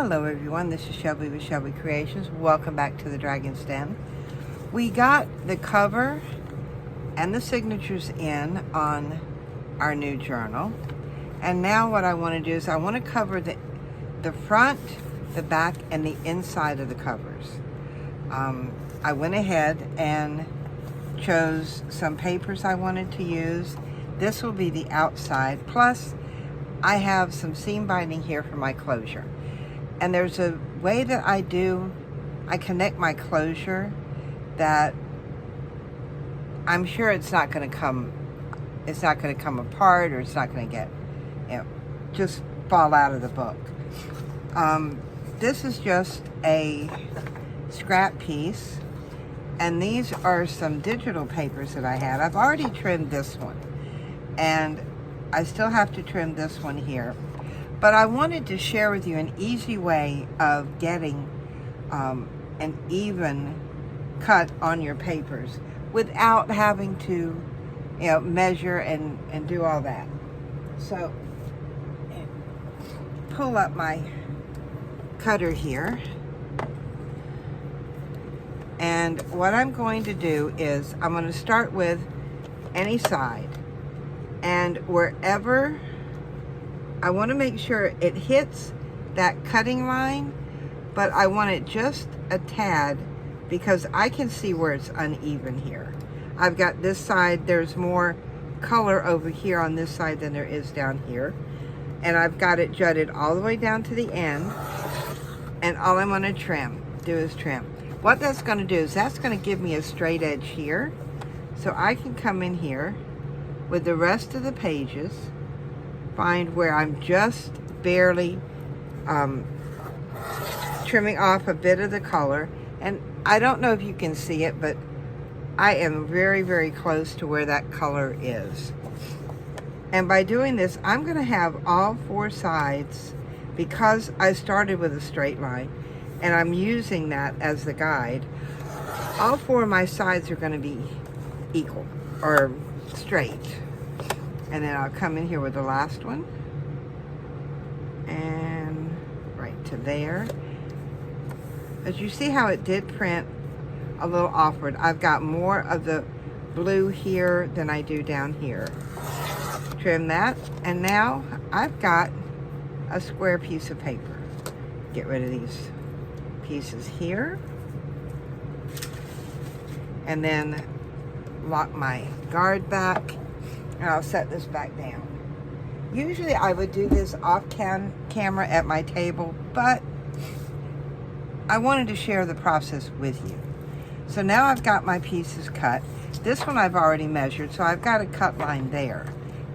Hello everyone, this is Shelby with Shelby Creations. Welcome back to the Dragon's Den. We got the cover and the signatures in on our new journal. And now what I want to do is I want to cover the front, the back, and the inside of the covers. I went ahead and chose some papers I wanted to use. This will be the outside, plus I have some seam binding here for my closure. And there's a way that I connect my closure that I'm sure it's not going to come apart, or it's not going to get, just fall out of the book. This is just a scrap piece, and these are some digital papers that I had. I've already trimmed this one, and I still have to trim this one here. But I wanted to share with you an easy way of getting an even cut on your papers without having to, measure and do all that. So, pull up my cutter here. And what I'm going to do is I'm going to start with any side. And wherever, I want to make sure it hits that cutting line, but I want it just a tad because I can see where it's uneven here. I've got this side, there's more color over here on this side than there is down here. And I've got it jutted all the way down to the end. And all I'm going to do is trim. What that's going to do is that's going to give me a straight edge here. So I can come in here with the rest of the pages, find where I'm just barely trimming off a bit of the color. And I don't know if you can see it, but I am very, very close to where that color is. And by doing this, I'm going to have all four sides, because I started with a straight line, and I'm using that as the guide. All four of my sides are going to be equal, or straight. And then I'll come in here with the last one, and right to there. As you see how it did print a little awkward, I've got more of the blue here than I do down here. Trim that, and now I've got a square piece of paper. Get rid of these pieces here, and then lock my guard back. And I'll set this back down. Usually I would do this off camera at my table, but I wanted to share the process with you. So now I've got my pieces cut. This one I've already measured, so I've got a cut line there.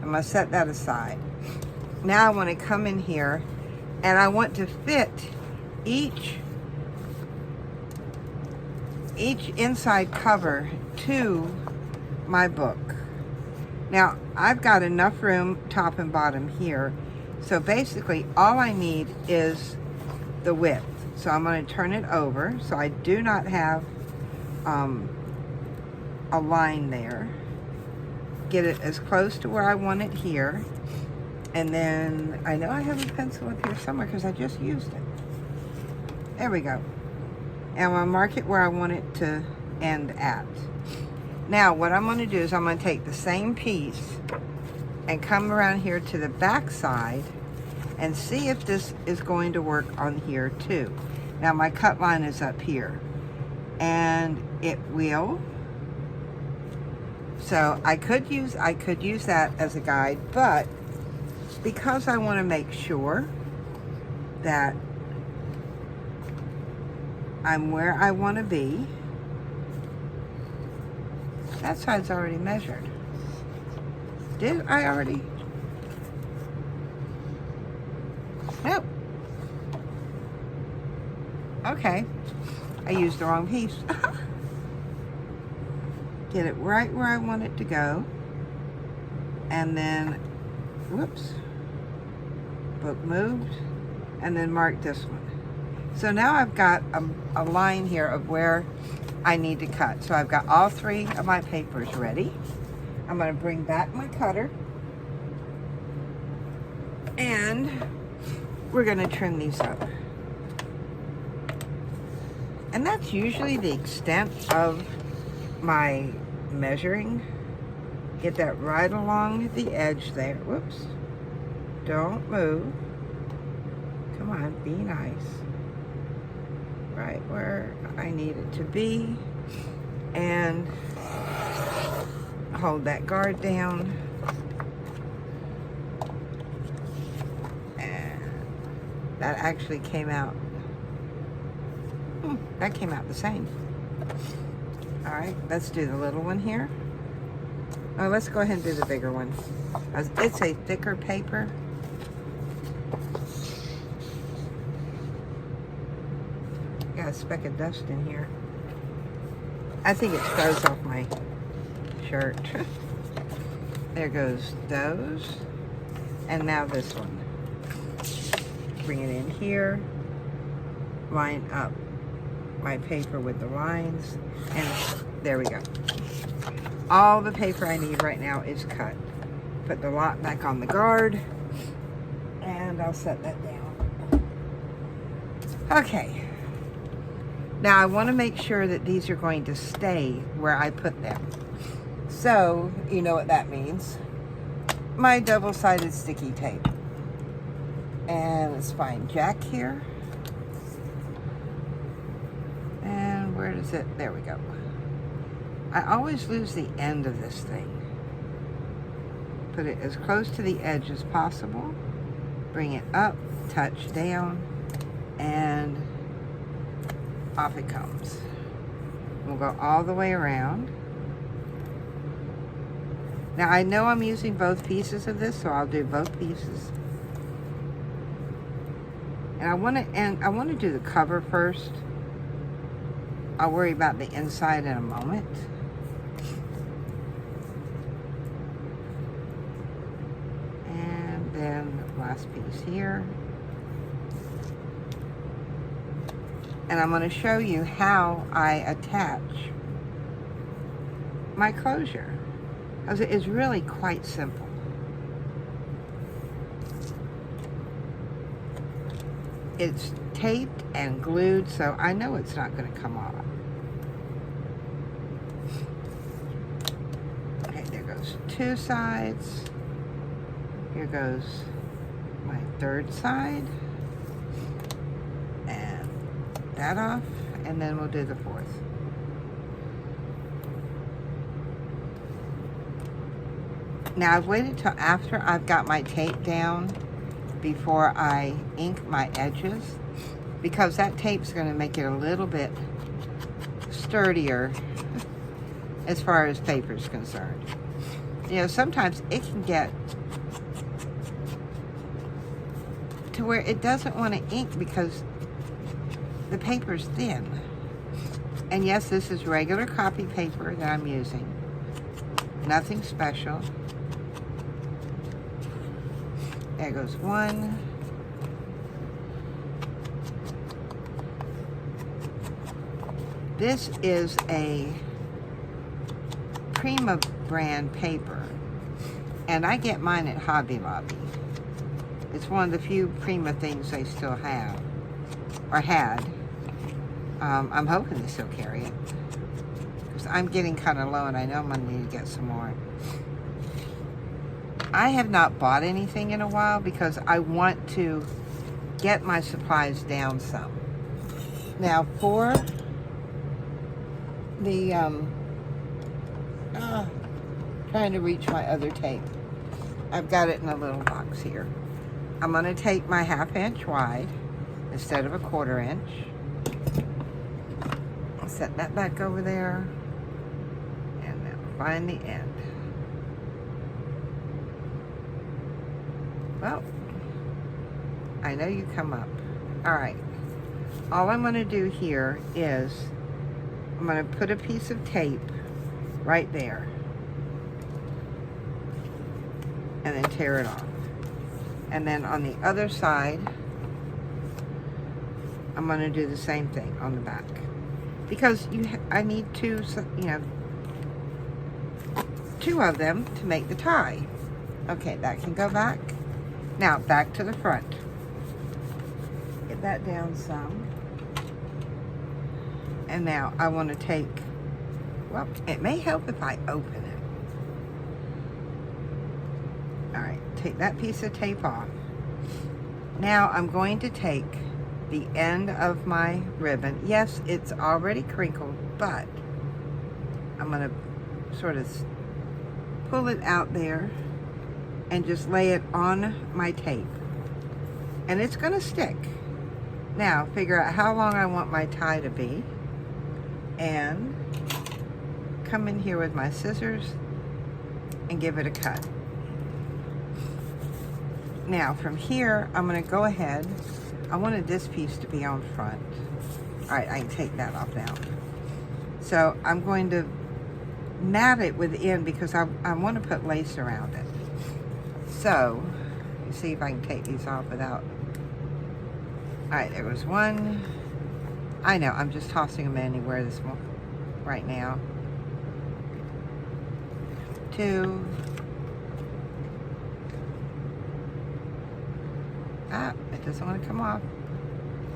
I'm going to set that aside. Now I want to come in here, and I want to fit each inside cover to my book. Now, I've got enough room top and bottom here, so basically all I need is the width. So I'm going to turn it over so I do not have a line there. Get it as close to where I want it here, and then I know I have a pencil up here somewhere because I just used it. There we go. And I'm going to mark it where I want it to end at. Now, what I'm going to do is I'm going to take the same piece and come around here to the back side and see if this is going to work on here too. Now, my cut line is up here, and it will. So I could use that as a guide, but because I want to make sure that I'm where I want to be. That side's already measured. Did I already? Nope. Okay. I used the wrong piece. Get it right where I want it to go. And then, whoops. Book moved. And then mark this one. So now I've got a line here of where I need to cut. So I've got all three of my papers ready. I'm going to bring back my cutter, and we're going to trim these up. And that's usually the extent of my measuring. Get that right along the edge there. Whoops. Don't move. Come on, be nice. Right where I need it to be. And hold that guard down. And that actually came out. That came out the same. All right, let's do the little one here. Oh, let's go ahead and do the bigger one. It's a thicker paper. Got a speck of dust in here. I think it throws off my shirt. There goes those. And now this one. Bring it in here. Line up my paper with the lines. And there we go. All the paper I need right now is cut. Put the lot back on the guard. And I'll set that down. Okay. Now I want to make sure that these are going to stay where I put them. So, you know what that means. My double-sided sticky tape. And let's find Jack here. And where does it? There we go. I always lose the end of this thing. Put it as close to the edge as possible. Bring it up, touch down, and off it comes. We'll go all the way around. Now I know I'm using both pieces of this, so I'll do both pieces. And I want to do the cover first. I'll worry about the inside in a moment. And then last piece here. And I'm going to show you how I attach my closure. Because it is really quite simple. It's taped and glued, so I know it's not going to come off. Okay, there goes two sides. Here goes my third side. And that off, and then we'll do the fourth. Now I've waited till after I've got my tape down before I ink my edges, because that tape's going to make it a little bit sturdier as far as paper is concerned. You know, sometimes it can get to where it doesn't want to ink because the paper's thin. And yes, this is regular copy paper that I'm using. Nothing special. There goes one. This is a Prima brand paper, and I get mine at Hobby Lobby. It's one of the few Prima things they still have, or had. I'm hoping they still carry it, because I'm getting kind of low and I know I'm going to need to get some more. I have not bought anything in a while because I want to get my supplies down some. Now for the, trying to reach my other tape. I've got it in a little box here. I'm going to take my 1/2 inch wide instead of a 1/4 inch. I'll set that back over there and then find the end. Well, I know you come up. All right. All I'm going to do here is I'm going to put a piece of tape right there and then tear it off. And then on the other side, I'm going to do the same thing on the back. Because I need two of them to make the tie. Okay, that can go back. Now, back to the front. Get that down some. And now I want to take, well, it may help if I open it. All right, take that piece of tape off. Now I'm going to take the end of my ribbon. Yes, it's already crinkled, but I'm going to sort of pull it out there and just lay it on my tape. And it's going to stick. Now, figure out how long I want my tie to be. And come in here with my scissors and give it a cut. Now, from here, I'm going to go ahead. I wanted this piece to be on front. All right, I can take that off now. So I'm going to mat it within because I want to put lace around it. So, let's see if I can take these off without. All right, there was one. I know, I'm just tossing them anywhere this morning, right now. 2. Ah, it doesn't want to come off.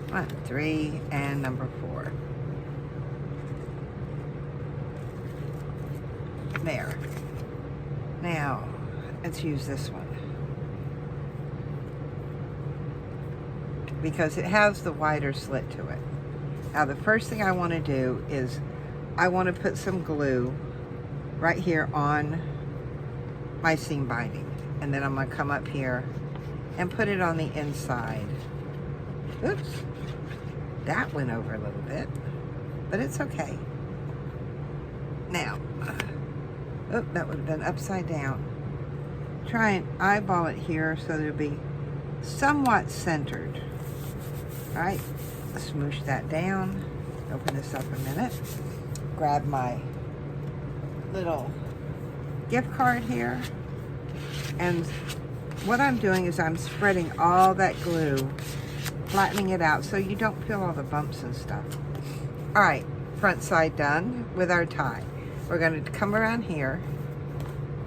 1, 3, and number 4. There. Now, let's use this one. Because it has the wider slit to it. Now the first thing I want to do is I want to put some glue right here on my seam binding. And then I'm going to come up here and put it on the inside. Oops. That went over a little bit. But it's okay. Now, oh, that would have been upside down. Try and eyeball it here so that it'll be somewhat centered. All right, smoosh that down. Open this up a minute. Grab my little gift card here. And what I'm doing is I'm spreading all that glue, flattening it out so you don't feel all the bumps and stuff. All right, front side done with our tie. We're going to come around here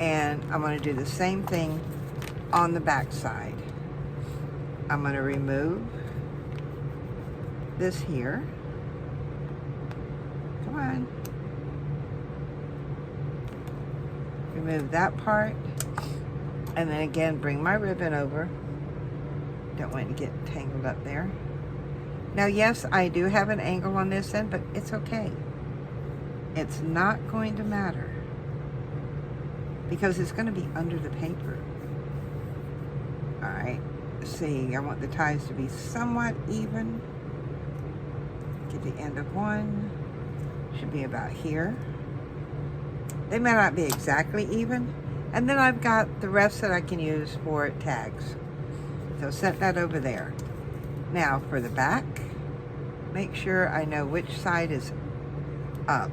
and I'm going to do the same thing on the back side. I'm going to remove this here. Come on. Remove that part. And then again, bring my ribbon over. Don't want it to get tangled up there. Now, yes, I do have an angle on this end, but it's okay. It's not going to matter because it's going to be under the paper. All right, see, I want the ties to be somewhat even. Get the end of one, should be about here. They may not be exactly even. And then I've got the rest that I can use for tags. So set that over there. Now for the back, make sure I know which side is up.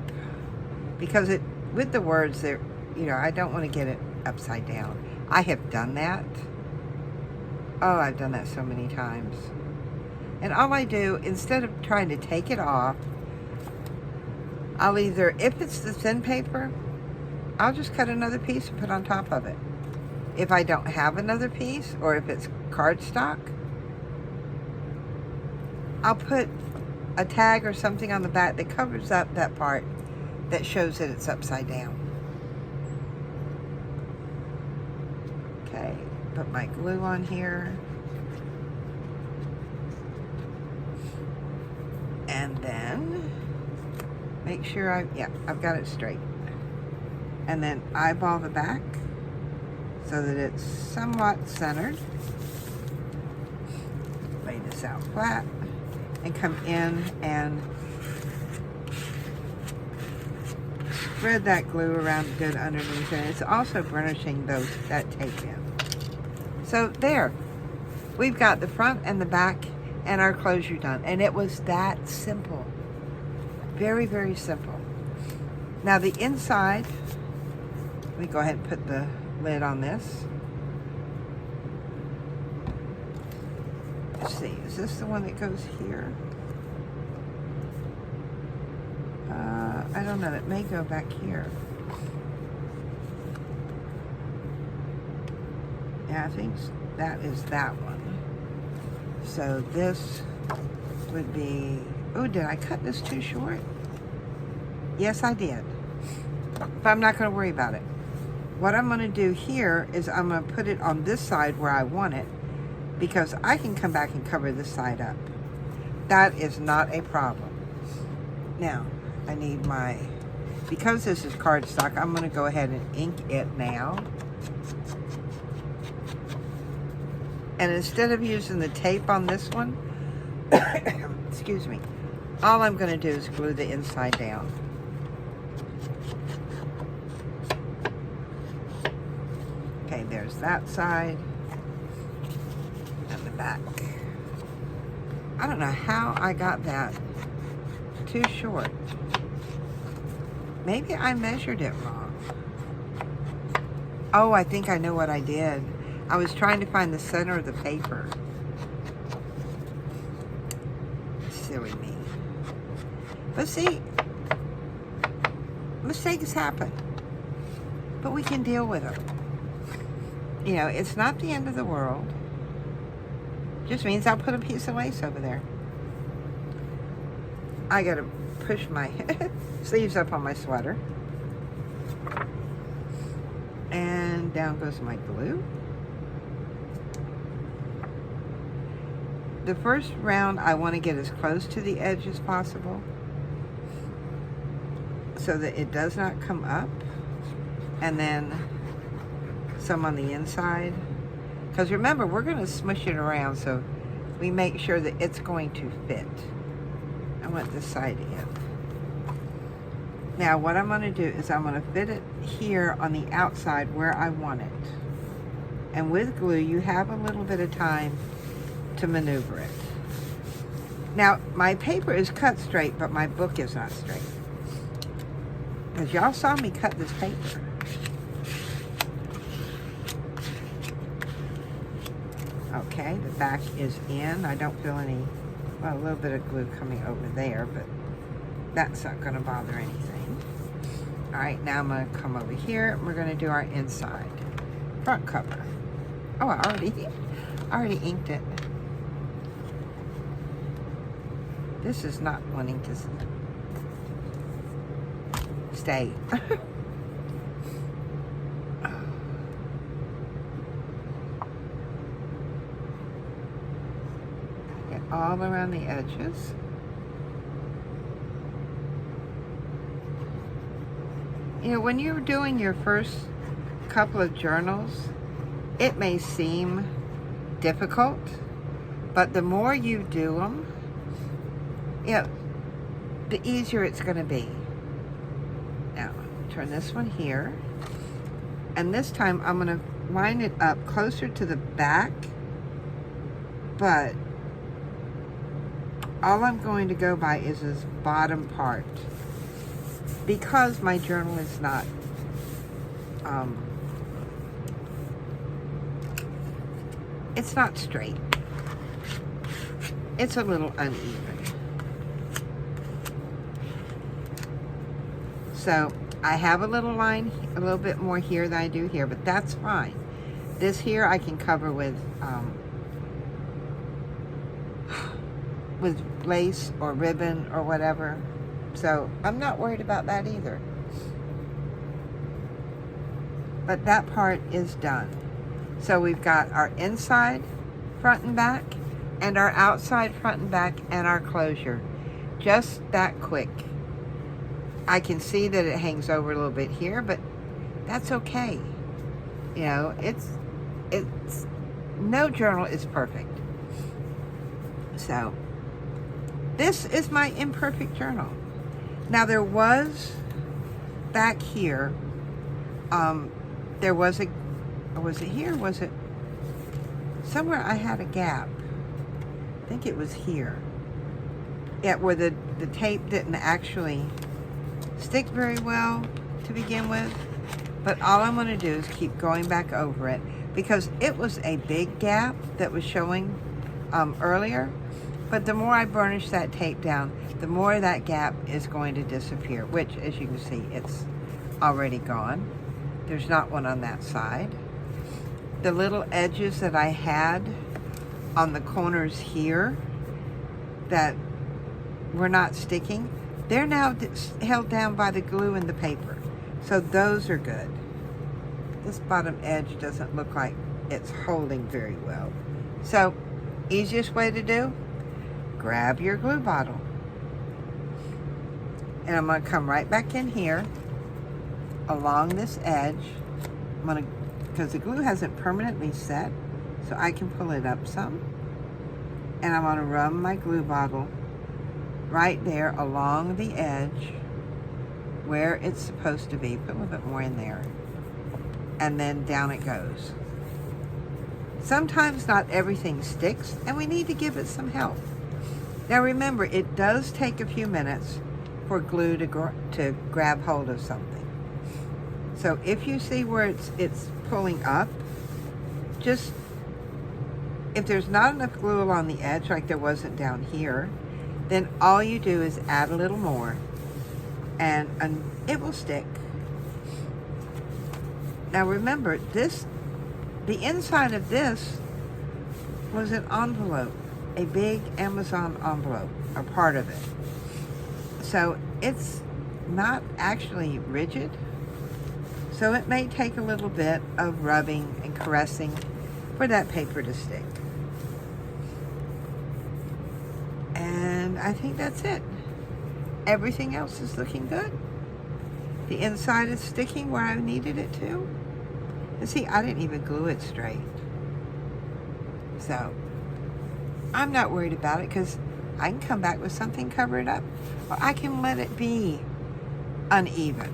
Because it, with the words there, you know, I don't want to get it upside down. I have done that. Oh, I've done that so many times. And all I do, instead of trying to take it off, I'll either, if it's the thin paper, I'll just cut another piece and put on top of it. If I don't have another piece, or if it's cardstock, I'll put a tag or something on the back that covers up that part that shows that it's upside down. Okay, put my glue on here. And then make sure I've got it straight. And then eyeball the back so that it's somewhat centered. Lay this out flat and come in and spread that glue around good underneath, and it's also burnishing that tape in. So there, we've got the front and the back and our closure done, and it was that simple. Very, very simple. Now the inside, let me go ahead and put the lid on this. Let's see, is this the one that goes here? I don't know, it may go back here. Yeah, I think that is that one. So this would be, oh, did I cut this too short? Yes, I did. But I'm not going to worry about it. What I'm going to do here is I'm going to put it on this side where I want it, because I can come back and cover this side up. That is not a problem. Now, I need my, because this is cardstock, I'm going to go ahead and ink it now. And instead of using the tape on this one, excuse me, all I'm going to do is glue the inside down. Okay, there's that side and the back. I don't know how I got that too short. Maybe I measured it wrong. Oh, I think I know what I did. I was trying to find the center of the paper. Silly me. But see, mistakes happen. But we can deal with them. You know, it's not the end of the world. Just means I'll put a piece of lace over there. I gotta push my sleeves up on my sweater. And down goes my glue. The first round, I want to get as close to the edge as possible so that it does not come up, and then some on the inside. Because remember, we're going to smush it around, so we make sure that it's going to fit. I want this side in. Now, what I'm going to do is I'm going to fit it here on the outside where I want it. And with glue, you have a little bit of time to maneuver it. Now, my paper is cut straight, but my book is not straight. Because y'all saw me cut this paper. Okay, the back is in. I don't feel any, well, a little bit of glue coming over there, but that's not going to bother anything. All right, now I'm going to come over here, and we're going to do our inside front cover. Oh, I already inked it. This is not wanting to stay. Get all around the edges. You know, when you're doing your first couple of journals, it may seem difficult, but the more you do them, you know, the easier it's going to be. Now, turn this one here, and this time I'm going to line it up closer to the back, but all I'm going to go by is this bottom part, because my journal is not it's not straight. It's a little uneven. So I have a little line, a little bit more here than I do here, but that's fine. This here I can cover with lace or ribbon or whatever. So I'm not worried about that either. But that part is done. So we've got our inside front and back, and our outside front and back, and our closure. Just that quick. I can see that it hangs over a little bit here, but that's okay. You know, it's no journal is perfect. So this is my imperfect journal. Now there was back here, there was was it here? Was it somewhere I had a gap? I think it was here. Yeah, where the tape didn't actually stick very well to begin with. But all I'm going to do is keep going back over it, because it was a big gap that was showing earlier. But the more I burnish that tape down, the more that gap is going to disappear, which, as you can see, it's already gone. There's not one on that side. The little edges that I had on the corners here that were not sticking, they're now held down by the glue and the paper. So those are good. This bottom edge doesn't look like it's holding very well. So, easiest way to do, grab your glue bottle. And I'm going to come right back in here along this edge. I'm going to, because the glue hasn't permanently set, so I can pull it up some. And I'm going to rub my glue bottle right there along the edge where it's supposed to be. Put a little bit more in there. And then down it goes. Sometimes not everything sticks, and we need to give it some help. Now remember, it does take a few minutes for glue to grab hold of something. So if you see where it's pulling up, just, if there's not enough glue along the edge like there wasn't down here, then all you do is add a little more and it will stick. Now remember, the inside of this was an envelope, a big Amazon envelope, or part of it. So it's not actually rigid. So it may take a little bit of rubbing and caressing for that paper to stick. And I think that's it. Everything else is looking good. The inside is sticking where I needed it to. And see, I didn't even glue it straight. So, I'm not worried about it because I can come back with something, cover it up, or I can let it be uneven.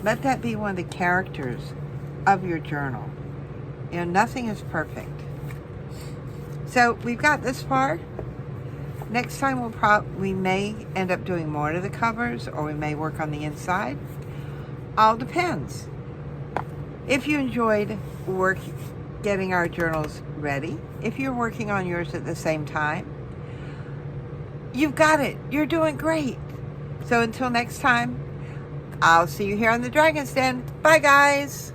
Let that be one of the characters of your journal. You know, nothing is perfect. So, we've got this far. Next time we may end up doing more to the covers, or we may work on the inside. All depends. If you enjoyed getting our journals ready, if you're working on yours at the same time, you've got it. You're doing great. So until next time, I'll see you here on the Dragon's Den. Bye, guys.